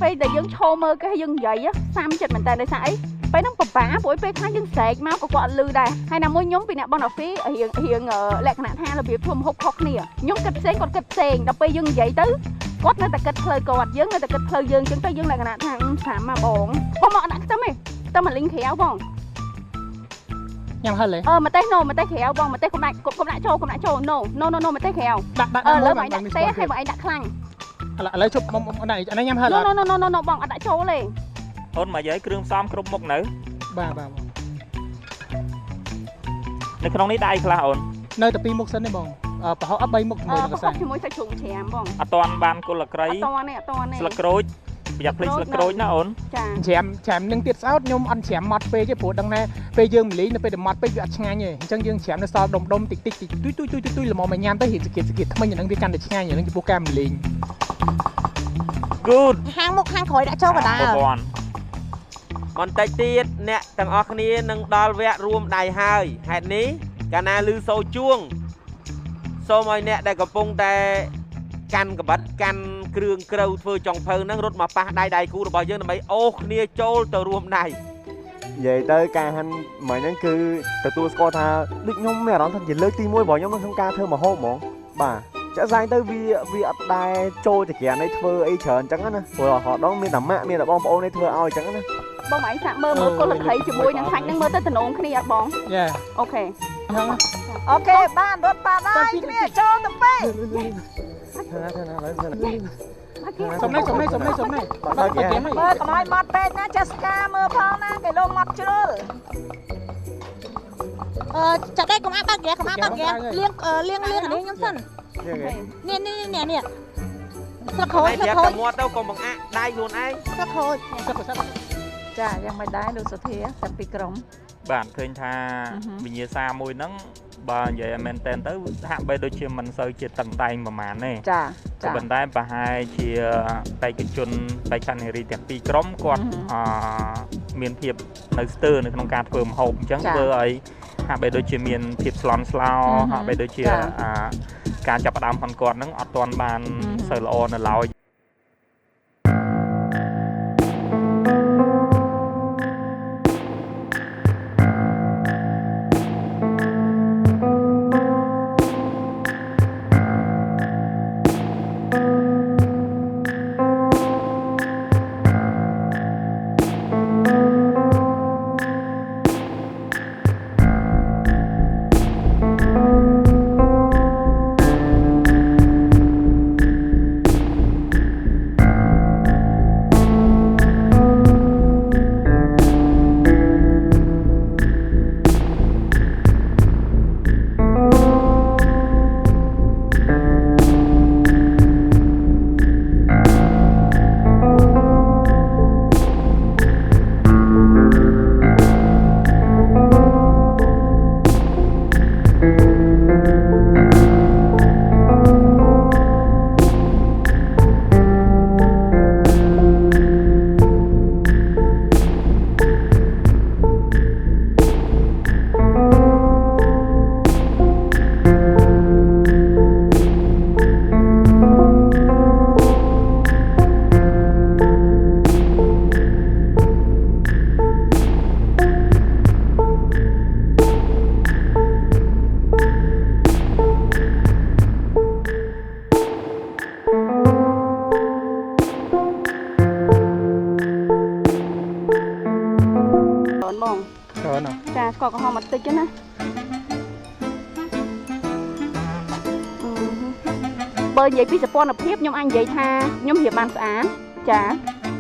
ពេលដែលយើងឈោមើលគេយើងនិយាយសាមចិត្តមែនតើដោយសារអីពេលហ្នឹងពិបាកព្រោះពេលខ្លះយើងស្រែកមកក៏គាត់អត់លឺដែរហើយណាមួយខ្ញុំពីអ្នកបងអាហ្វីរៀងលក្ខណៈថារបៀបធ្វើម្ហូបខុសគ្នាខ្ញុំគិតផ្សេងគាត់គិតផ្សេងដល់ពេលយើងនិយាយទៅគាត់នៅតែគិតផ្លូវគាត់យើងនៅតែគិតផ្លូវយើងអញ្ចឹងទៅយើងលក្ខណៈថាស្រាមមកបងមកដាក់ខ្ទឹមទេខ្ទឹមអាលីងក្រៅបង ញ៉ាំហិលទេ ម្ទេសម្ទេសក្រៅបងម្ទេសកុំដាក់ចូលណូម្ទេសក្រៅ ដាក់លើបងដាក់ខ្ទះហើយបងឯងដាក់ខ្លាញ់ ឥឡូវជប់មកដាក់អានេះញ៉ាំហិល ណូបងអត់ដាក់ចូលទេ អូនមកយាយគ្រឿងផ្សំគ្រប់មុខនៅ បាទ នៅក្នុងនេះដាក់អីខ្លះអូន នៅតែ2មុខសិនទេបងប្រហុក3មុខជាមួយនឹងកសាំង ជាមួយសាច់ជ្រូកច្រាមបង អត់តាន់បានគល់លក្ខី អត់តាន់ទេ ស្លឹកក្រូចប្រយ័ត្នភ្លេចស្លឹកក្រូចណាអូន ចា ច្រាមនឹងទៀតស្អោតខ្ញុំអត់ច្រាមម៉ត់ពេកទេព្រោះដឹងថាពេលយើងមលីងនៅពេលដែលម៉ត់ពេកវាអត់ឆ្ងាញ់ទេអញ្ចឹងយើងច្រាមនៅសល់ដុំតិចទុយល្មមមកញ៉ាំទៅរៀងសគៀតថ្មិញអានឹងវាកាន់តែឆ្ងាញ់អានឹងចំពោះការមលីង Good ហាងមុខខាងក្រោយដាក់ចូលកណ្ដាល ប្រព័ន្ធ បន្តិចទៀតអ្នកទាំងអស់គ្នានឹងដល់វគ្គរួមដៃហើយហេតុនេះកាលណាឮសូរជួងសូមឲ្យអ្នកដែលកំពុងតែកាន់កបិតកាន់គ្រឿងក្រៅធ្វើចុងភៅហ្នឹងរត់មកប៉ះដៃគូរបស់យើងដើម្បីអូសគ្នាចូលទៅរួមដៃ និយាយទៅការហាន់មិញហ្នឹងគឺទទួលស្គាល់ថាដូចខ្ញុំមានអារម្មណ៍ថាជាលើកទី1របស់ខ្ញុំក្នុងការធ្វើម្ហូបហ្មងបាទចាក់ស្ដែងទៅវាអត់ដែរចូលចក្រាននេះធ្វើអីច្រើនអញ្ចឹងណាព្រោះរហូតដល់មានតែម៉ាក់មានតែបងប្អូននេះធ្វើឲ្យអញ្ចឹងណា បងឯងសាក់មើលគល់ខៃជាមួយនឹងសាច់ហ្នឹងមើលទៅតំណងគ្នាអត់បង ចា អូខេ អូខេបានរត់ប៉ាដៃគ្នាចូលទៅពេក សុំនេះ មើលកុំឲ្យម៉ត់ពេកណាចាស្កាមើលផងណាគេលោកម៉ត់ជ្រុល ចាក់ដៃកុំអាបើកហ្គាកុំអាបើកហ្គាលៀងនេះខ្ញុំសិននេះស្លឹកក្រូច តែមាត់ទៅកុំបង្អាក់ដៃខ្លួនឯង ស្លឹកក្រូច ចាយ៉ាងមិនដែរលោកសុធាទាំងពីរក្រុម បាទឃើញថាវិញ្ញាសាមួយហ្នឹងបើនិយាយមែនតែនទៅហាក់បីដូចជាមិនសូវជាតឹងតែងប្រហែលទេ ចា ក៏ប៉ុន្តែប្រហែលជាបេក្ខជនបេក្ខនារីទាំងពីរក្រុមគាត់មានភាពនៅស្ទើរនៅក្នុងការធ្វើម្ហូបអញ្ចឹងធ្វើឲ្យហាក់បីដូចជាមានភាពស្លន់ស្លោហាក់បីដូចជាការចាប់ផ្ដើមផងគាត់ហ្នឹងអត់ទាន់បានសូវល្អនៅឡើយ ចាស្ករក្រហមបន្តិចណាបើនិយាយពីសពន្ធភាពខ្ញុំអាចនិយាយថាខ្ញុំរៀបបានស្អាតចា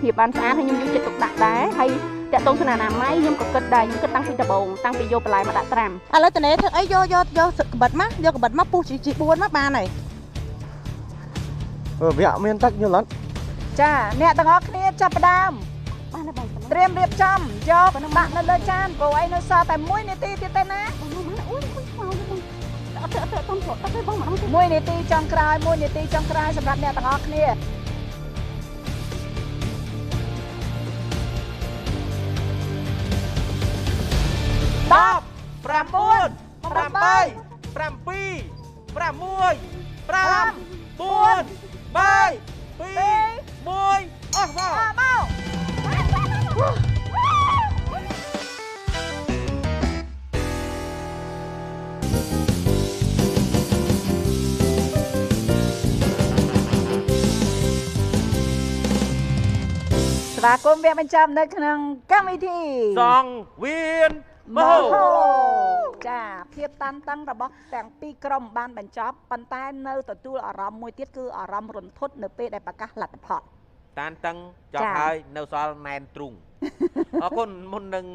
រៀបបានស្អាតហើយខ្ញុំយកចិត្តទុកដាក់ដែរហើយតាក់ទងស្នានាម័យខ្ញុំក៏គិតដែរខ្ញុំគិតតាំងពីដំបូងតាំងពីយកបន្លែមកដាក់ត្រាំ ឥឡូវតនេធ្វើអីយកកបិតមកពុះជី4មកបានហើយ វាអត់មានទឹកយល់អត់ ចាអ្នកទាំងអស់គ្នាចាប់ផ្ដើម បានហើយបង ត្រៀមរៀបចំយកដាក់នៅលើចានព្រោះអីនៅសល់តែ1នាទីទៀតទេណា អូយខ្មៅទេអត់ទៅតាមស្រុកទៅបងម្ដងទៀត 1នាទីចុងក្រោយ1នាទីចុងក្រោយសម្រាប់អ្នកទាំងអស់គ្នា ស្វាគមន៍វគ្គបញ្ចប់នៅក្នុងកម្មវិធី សង្វៀនមហោ ចាភាពតានតឹងរបស់ទាំងពីរក្រុមបានបញ្ចប់ប៉ុន្តែនៅទទួលអារម្មណ៍មួយទៀតគឺអារម្មណ៍រន្ធត់នៅពេលដែលប្រកាសលទ្ធផល តានតឹងចប់ហើយនៅសល់ណែនទ្រូងអរគុណមុននឹង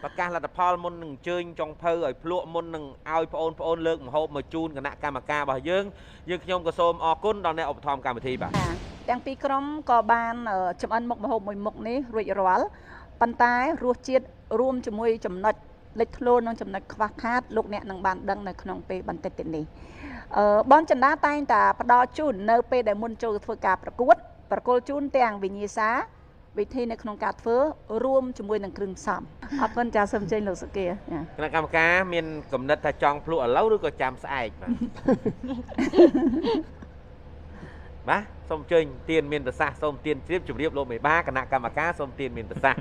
ប្រកាសលទ្ធផលមុននឹងអញ្ជើញចុងភៅឲ្យភ្លក់មុននឹងឲ្យបងប្អូនលើកម្ហូបមកជូនគណៈកម្មការរបស់យើងខ្ញុំក៏សូមអរគុណដល់អ្នកឧបត្ថម្ភកម្មវិធីបាទ ទាំងពីរក្រុមក៏បានចម្អិនមុខម្ហូបមួយមុខនេះរួចរាល់ប៉ុន្តែរសជាតិរួមជាមួយចំណុចលេចធ្លោនិងចំណុចខ្វះខាតលោកអ្នកនឹងបានដឹងនៅក្នុងពេលបន្តិចទៀតនេះបងចន្ទាតែងតែផ្ដល់ជូននៅពេលដែលមុនចូលធ្វើការប្រកួតប្រគល់ជូនទាំងវិញ្ញាសា វិធីនៅក្នុងការធ្វើរួមជាមួយនឹងគ្រឿងផ្សំអរគុណចាសូមចេញលោកសុគា គណៈកម្មការមានគំនិតថាចង់ភ្លក់ឥឡូវឬក៏ចាំស្អែកបាទ បាទសូមអញ្ជើញទានមានប្រសាសន៍សូមទានជ្រាបជម្រាបលោកមេបាគណៈកម្មការសូមទានមានប្រសាសន៍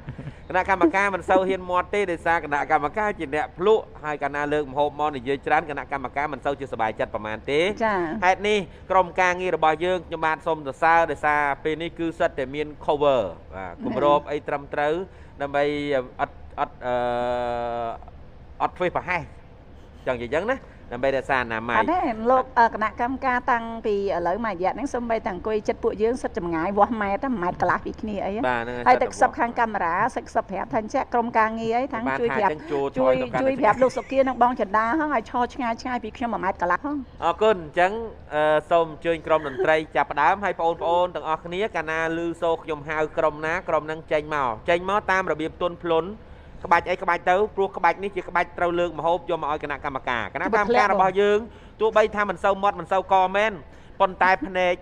គណៈកម្មការមិនសូវហ៊ានមាត់ទេដោយសារគណៈកម្មការជាអ្នកភ្លក់ហើយកាលណាលើកម្ហូបមកនិយាយច្រើនគណៈកម្មការមិនសូវជាសប្បាយចិត្តប្រហែលទេ ចា ហេតុនេះក្រុមការងាររបស់យើងខ្ញុំបាទសូមសរសើរដោយសារពេលនេះគឺសិតតែមាន cover បាទគម្របអីត្រឹមត្រូវដើម្បីអត់ធ្វើប្រហែសចឹងយ៉ាងណាដើម្បីរក្សាអនាម័យ អត់ទេលោកគណៈកម្មការតាំងពីឥឡូវមួយរយៈហ្នឹងសូម្បីតែអង្គុយចិត្តពួកយើងសិតចម្ងាយវាស់ម៉ែត្រម៉ែត្រកន្លះពីគ្នាអីហើយតែខ្សឹបខាងកាមេរ៉ាសិតខ្សឹបប្រាប់ថាអញ្ចឹងក្រុមការងារអីថាជួយប្រាប់ជួយប្រាប់លោកសុគានិងបងចន្ទាហ្នឹងឲ្យឈរឆ្ងាយឆ្ងាយពីខ្ញុំ1ម៉ែត្រកន្លះហ្នឹងអរគុណអញ្ចឹងសូមអញ្ជើញក្រុមតន្ត្រីចាប់ផ្ដើមហើយបងប្អូនទាំងអស់គ្នាកាលណាឮសូរខ្ញុំហៅក្រុមណាក្រុមហ្នឹងចេញមកតាមរបៀបទន់ភ្លន់ក្បាច់អីក្បាច់ទៅព្រោះក្បាច់នេះជាក្បាច់ត្រូវលើកម្ហូបយកមកឲ្យគណៈកម្មការរបស់យើងទោះបីថាមិនសូវមាត់មិនសូវកមែនប៉ុន្តែភ្នែក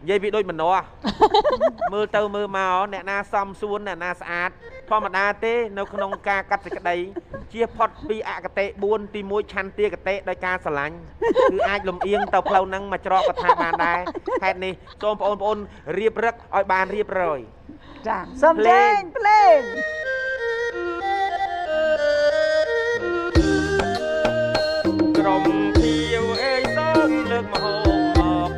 និយាយពីដូចម្នាស់មើលទៅមើលមកអ្នកណាសំសួនអ្នកណាស្អាតធម្មតាទេនៅក្នុងការកាត់សេចក្តីជៀសផុតពីអកតេ4ទី1ឆន្ទាកតេដោយការស្រឡាញ់គឺអាចលំអៀងទៅផ្លូវហ្នឹងមកច្រកកថាបានដែរហេតុនេះសូមបងប្អូនរៀបរឹកឲ្យបានរៀបរយ ចាសូមចេញភ្លេង ក្រុមភៀវអេសូមលើកមហោប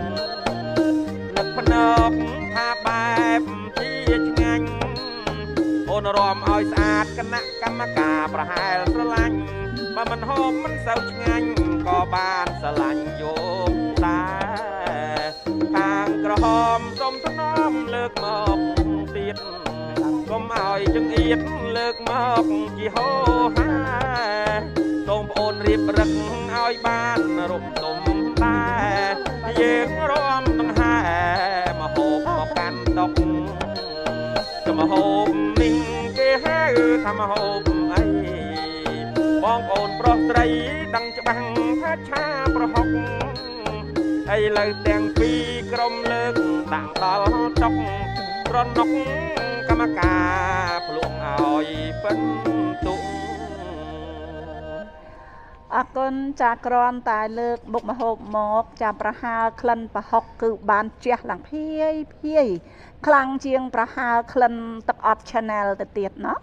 នឹកភ្នប់ថាបែបជាឆ្ងាញ់អូនរំឲ្យស្អាតគណៈកម្មការប្រហែលស្រឡាញ់បើមិនហូបមិនសូវឆ្ងាញ់ក៏បានស្រឡាញ់យកដែរខាងក្រហមសូមថ្នមលើកមកទៀតកុំឲ្យចង្អៀតលើកមកជាហោហាសូមបងអូនរៀបរឹកឲ្យបានរំទុំដែរយើងរំដង្ហែមកហូបមកកាន់តុកទៅមកហូបនេះគេហៅថាមកហូបអីបងប្អូនប្រុសស្រីដឹងច្បាស់ថាឆាប្រហុកឥឡូវទាំងពីរក្រុមលើកដាក់ដល់តុកប្រណុកកម្មការភ្លុកឲ្យពិនទុ អរគុណចាគ្រាន់តែលើកបុកម្ហូបមកចាប្រហើរក្លិនប្រហុកគឺបានជះឡើងភាយខ្លាំងជាងប្រហើរក្លិនទឹកអប់ Channel ទៅទៀតណោះ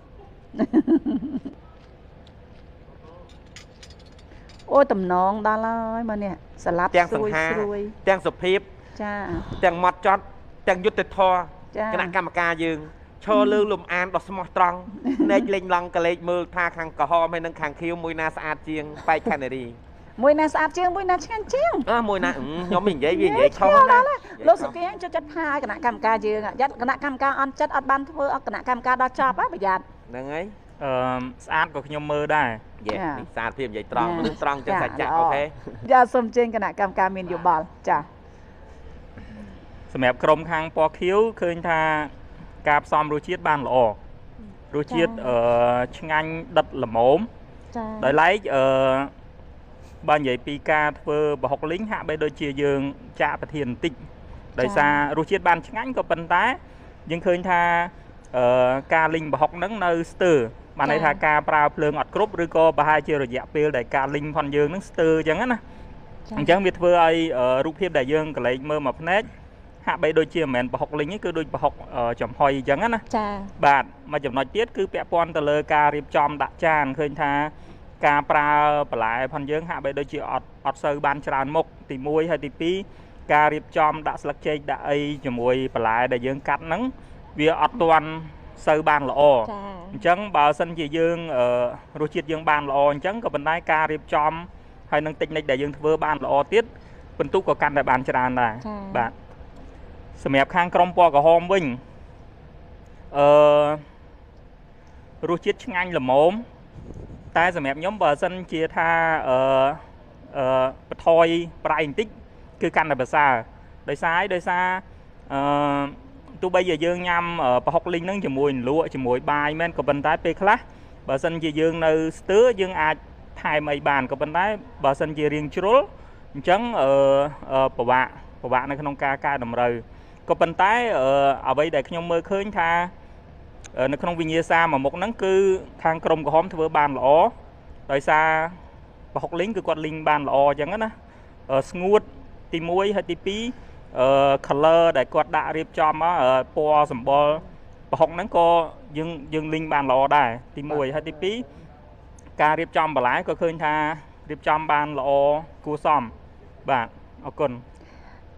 អូតំណងដល់ហើយមើលនេះស្លាប់ស្រួយទាំងសុភាពចាទាំងម៉ត់ចត់ទាំងយុទ្ធធរគណៈកម្មការយើងឈរលើលំអានដ៏ស្មោះត្រង់ភ្នែកលេងឡង់កលេចមើលថាខាងក្រហមហើយនិងខាងខៀវមួយណាស្អាតជាងបែកខេនារីមួយណាស្អាតជាងមួយណាឆ្ងាញ់ជាងមួយណាខ្ញុំមិននិយាយវានិយាយខុសណាលោកសុគាចូលចិត្តថាគណៈកម្មការយើងយ៉ាត់គណៈកម្មការអន់ចិត្តអត់បានធ្វើអគណៈកម្មការដល់ចប់ប្រយ័ត្នហ្នឹងហើយស្អាតក៏ខ្ញុំមើលដែរនេះស្អាតភាពនិយាយត្រង់មនុស្សត្រង់ចឹងសាច់ចាក់អូខេយ៉ាសូមចេញគណៈកម្មការមានយោបល់ចាសម្រាប់ក្រុមខាងពណ៌ខៀវឃើញថាការផ្សំរសជាតិបានល្អរសជាតិឆ្ងាញ់ដិតល្មមដោយឡែកបើនិយាយពីការធ្វើប្រហុកលីងហាក់បីដូចជាយើងចាក់ប្រធានបន្តិចដោយសាររសជាតិបានឆ្ងាញ់ក៏ប៉ុន្តែយើងឃើញថាការលីងប្រហុកហ្នឹងនៅស្ទើរបានន័យថាការប្រើភ្លើងអត់គ្រប់ឬក៏ប្រហែលជារយៈពេលដែលការលីងផនយើងហ្នឹងស្ទើរអញ្ចឹងណាអញ្ចឹងវាធ្វើឲ្យរូបភាពដែលយើងកលែងមើលមកភ្នែកហាក់បីដូចជាមិនមែនប្រហុកលីងទេគឺដូចប្រហុកចំហុយអញ្ចឹងណាចាបាទមួយចំណុចទៀតគឺពាក់ព័ន្ធទៅលើការរៀបចំដាក់ចានឃើញថាការប្រើបន្លែផនយើងហាក់បីដូចជាអត់សូវបានច្រើនមុខទី1ហើយទី2ការរៀបចំដាក់ស្លឹកចេកដាក់អីជាមួយបន្លែដែលយើងកាត់ហ្នឹងវាអត់ទាន់សូវបានល្អអញ្ចឹងបើសិនជាយើងរសជាតិយើងបានល្អអញ្ចឹងក៏ប៉ុន្តែការរៀបចំហើយនឹងតិចនិចដែលយើងធ្វើបានល្អទៀតពិន្ទុក៏កាន់តែបានច្រើនដែរបាទសម្រាប់ខាងក្រុមពណ៌ក្រហមវិញរសជាតិឆ្ងាញ់ល្មមតែសម្រាប់ខ្ញុំបើសិនជាថាបន្ថយប្រៃបន្តិចគឺកាន់តែប្រសើរដោយសារទោះបីជាយើងញ៉ាំប្រហុកលីងហ្នឹងជាមួយលក់ជាមួយបាយមែនក៏ប៉ុន្តែពេលខ្លះបើសិនជាយើងនៅស្ទើរយើងអាចថែមអីបានក៏ប៉ុន្តែបើសិនជារៀងជ្រុលអញ្ចឹងពិបាកនៅក្នុងការកែតម្រូវក៏ប៉ុន្តែអ្វីដែលខ្ញុំមើលឃើញថា នៅក្នុងវិញ្ញាសាមួយមុខហ្នឹងគឺខាងក្រុមក្រហមធ្វើបានល្អដោយសារប្រហុកលីងគឺគាត់លីងបានល្អអញ្ចឹងណាស្ងួតទី1ហើយទី2color ដែលគាត់ដាក់រៀបចំមកពណ៌សម្បុរប្រហុកហ្នឹងក៏យើងលីងបានល្អដែរទី1ហើយទី2ការរៀបចំបន្លែក៏ឃើញថារៀបចំបានល្អគួរសមបាទអរគុណ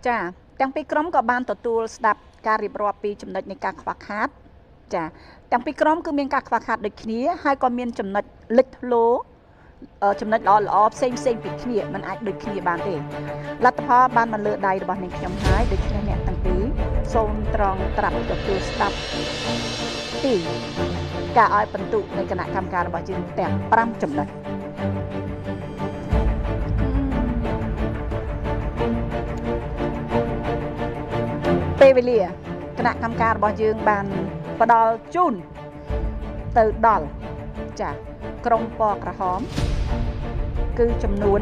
ចាទាំងពីរក្រុមក៏បានទទួលស្ដាប់ការរៀបរាប់ពីចំណុចនៃការខ្វះខាតចាទាំងពីរក្រុមគឺមានការខ្វះខាតដូចគ្នាហើយក៏មានចំណុចលេចធ្លោចំណុចល្អផ្សេងពីគ្នាมันអាចដូចគ្នាបានទេលទ្ធផលបានមកលើដៃរបស់នាងខ្ញុំហើយដូច្នេះអ្នកទាំងពីរសូមត្រង់ត្រាប់ទទួលស្ដាប់ពីការឲ្យបន្ទុកនៃគណៈកម្មការរបស់យើងទាំង5ចំណុចពេលវេលាគណៈកម្មការរបស់យើងបានផ្ដល់ជូនទៅដល់ចាក្រុមពណ៌ក្រហមគឺចំនួន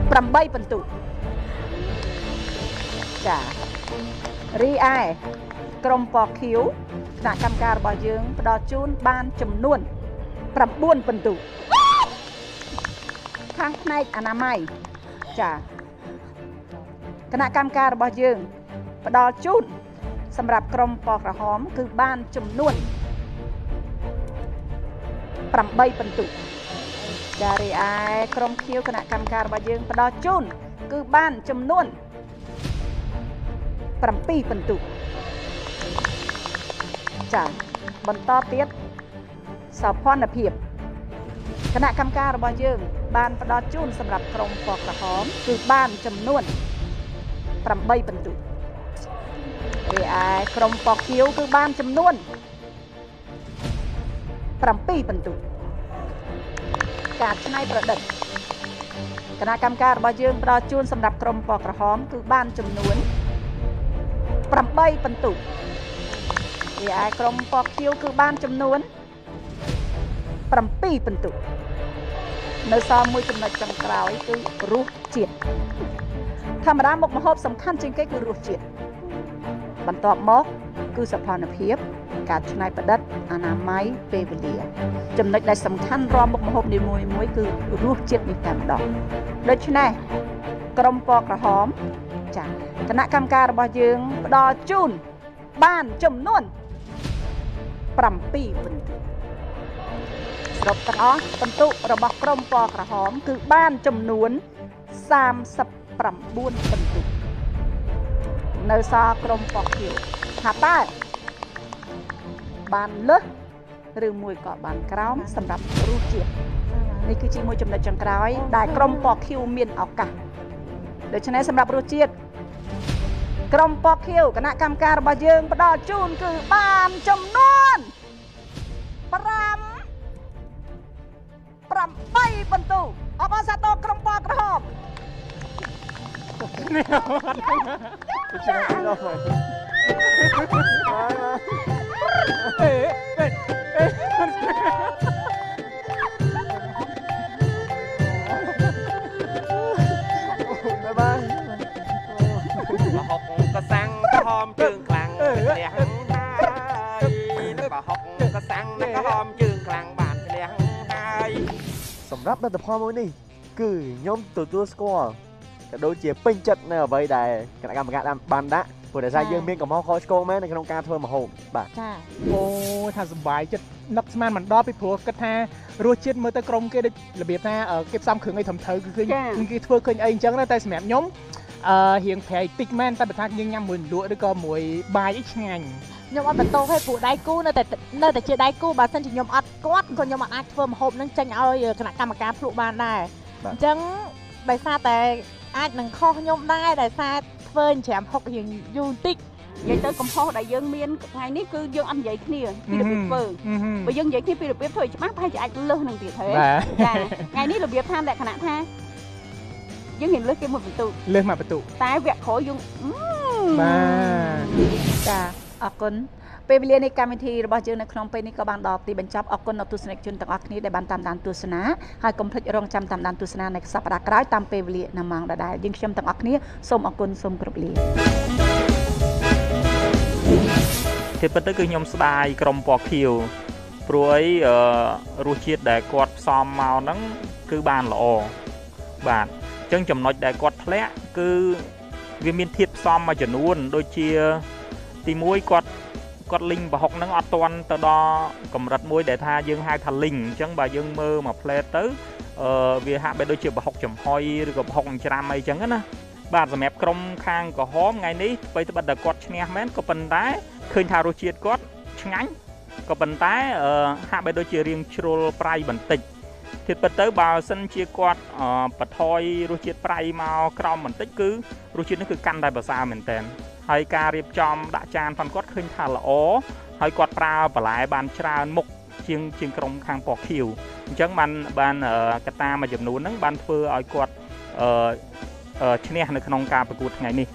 8ពិន្ទុចារីឯក្រុមពណ៌ខៀវគណៈកម្មការរបស់យើងផ្ដល់ជូនបានចំនួន9ពិន្ទុខាងផ្នែកអនាម័យចាគណៈកម្មការរបស់យើងផ្ដល់ជូនសម្រាប់ក្រុមពណ៌ក្រហមគឺបានចំនួន8ពិន្ទុចារីឯក្រុមខៀវគណៈកម្មការរបស់យើងផ្ដល់ជូនគឺបានចំនួន7ពិន្ទុចាបន្តទៀតសោភ័ណភាពគណៈកម្មការរបស់យើងបានផ្ដល់ជូនសម្រាប់ក្រុមពណ៌ក្រហមគឺបានចំនួន8ពិន្ទុរីឯក្រុមពណ៌ខៀវគឺបានចំនួន7ពិន្ទុការច្នៃប្រឌិតគណៈកម្មការរបស់យើងផ្ដល់ជូនសម្រាប់ក្រុមពណ៌ក្រហមគឺបានចំនួន8ពិន្ទុរីឯក្រុមពណ៌ខៀវគឺបានចំនួន7ពិន្ទុនៅសល់មួយចំណុចចុងក្រោយគឺរសជាតិធម្មតាមុខម្ហូបសំខាន់ជាងគេគឺរសជាតិបន្ទាប់មកគឺសោភ័ណភាពការច្នៃប្រឌិតអនាម័យពេលវេលាចំណុចដែលសំខាន់រាល់មុខម្ហូបនីមួយៗគឺរសជាតិនេះតែម្ដងដូច្នេះក្រុមពណ៌ក្រហមចាគណៈកម្មការរបស់យើងផ្ដល់ជូនបានចំនួន7ពិន្ទុសរុបទាំងអស់ពិន្ទុរបស់ក្រុមពណ៌ក្រហមគឺបានចំនួន39ពិន្ទុនៅសល់ក្រុមពណ៌ខៀវថាតើបានលើសឬមួយក៏បានក្រោមសម្រាប់រសជាតិនេះគឺជាមួយចំណុចចុងក្រោយដែលក្រុមពណ៌ខៀវមានឱកាសដូច្នេះសម្រាប់រសជាតិក្រុមពណ៌ខៀវគណៈកម្មការរបស់យើងផ្ដល់ជូនគឺបានចំនួន8ពិន្ទុអបអរសាទរក្រុមពណ៌ក្រហមប្រហុកកសាំងក្រហមជើងខ្លាំងលះហើយប្រហុកកសាំងក្រហមជើងខ្លាំងបានលះហើយសម្រាប់លទ្ធផលមួយនេះគឺខ្ញុំទទួលស្គាល់ក៏ដូចជាពេញចិត្តនៅអ្វីដែលគណៈកម្មការបានដាក់ព្រោះតែយើងមានកំហុសខុសឆ្គងមែននៅក្នុងការធ្វើម្ហូបបាទចាអូថាសុបាយចិត្តនឹកស្មានមិនដល់ពីព្រោះគិតថារសជាតិមើលទៅក្រុមគេដូចរបៀបថាគេផ្សំគ្រឿងអីត្រឹមត្រូវគឺឃើញគេធ្វើឃើញអីអញ្ចឹងតែសម្រាប់ខ្ញុំរៀងប្រៃតិចមែនតែបើថាយើងញ៉ាំមួយលក់ឬក៏មួយបាយអីឆ្ងាញ់ខ្ញុំអត់បន្ទោសឲ្យពួកដៃគូនៅតែជាដៃគូបើសិនជាខ្ញុំអត់គាត់ក៏ខ្ញុំអត់អាចធ្វើម្ហូបនឹងចេញឲ្យគណៈកម្មការភ្លក់បានដែរអញ្ចឹងដោយសារតែអាចនឹងខុសខ្ញុំដែរដោយសារធ្វើច្រាមហុករៀងយូរបន្តិចនិយាយទៅកំហុសដែលយើងមានថ្ងៃនេះគឺយើងអត់និយាយគ្នាពីរបៀបធ្វើបើយើងនិយាយគ្នាពីរបៀបធ្វើច្បាស់ប្រហែលជាអាចលើសនឹងទៀតហើយចាថ្ងៃនេះរបៀបថាលក្ខណៈថាយើងហ៊ានលើសគេមួយបន្ទុកលើសមកបន្ទុកតែវគ្គក្រោយយើងបាទចាអរគុណពេលវេលានៃកម្មវិធីរបស់យើងនៅក្នុងពេលនេះក៏បានដល់ទីបញ្ចប់អរគុណដល់ទស្សនិកជនទាំងអស់គ្នាដែលបានតាមដានទស្សនាហើយកុំភ្លេចរងចាំតាមដានទស្សនានៅសប្តាហ៍ក្រោយតាមពេលវេលាណាម៉ោងដដែលយើងខ្ញុំទាំងអស់គ្នាសូមអរគុណសូមគោរពលា thì bất tới cứ nhom style cầm bò khiêu rồi rùa chiết để quạt xòm màu nắng cứ bàn lọ bạn chân chầm nói để quạt lẽ cứ vì miền thiệt xòm mà chuẩn luôn đôi chia thì muối quạt linh và học nắng ọt toàn từ đó cầm rật muối để tha dương hai thằng linh chẳng bà dương mơ mà play tới vì hạ bên đôi chia bà học chầm hoi rồi gặp học trăm mấy chẳng á bạn rồi mẹp crom khang có hóm ngày ní bây giờ bắt đầu quạt nghe mến có phần đá khơi thao rùa chiết quạt ngắn có phần tái hạ bên đôi chia riêng troll prai bản tịch thiệt bật tới bao sân chia quạt bật thôi rùa chiết prai màu crom bản tích cứ rùa chiết nó cứ căn đại bờ xa mình tên hay ca riệp chom đã tràn phần quạt khơi thả là ó hay quạt pra và lại bàn tràn mục chiêng crom khang bò khiu chẳng ban kata mà dùm núi nắng ban phơ ở quạt chneในขนมการประกวดไงนี่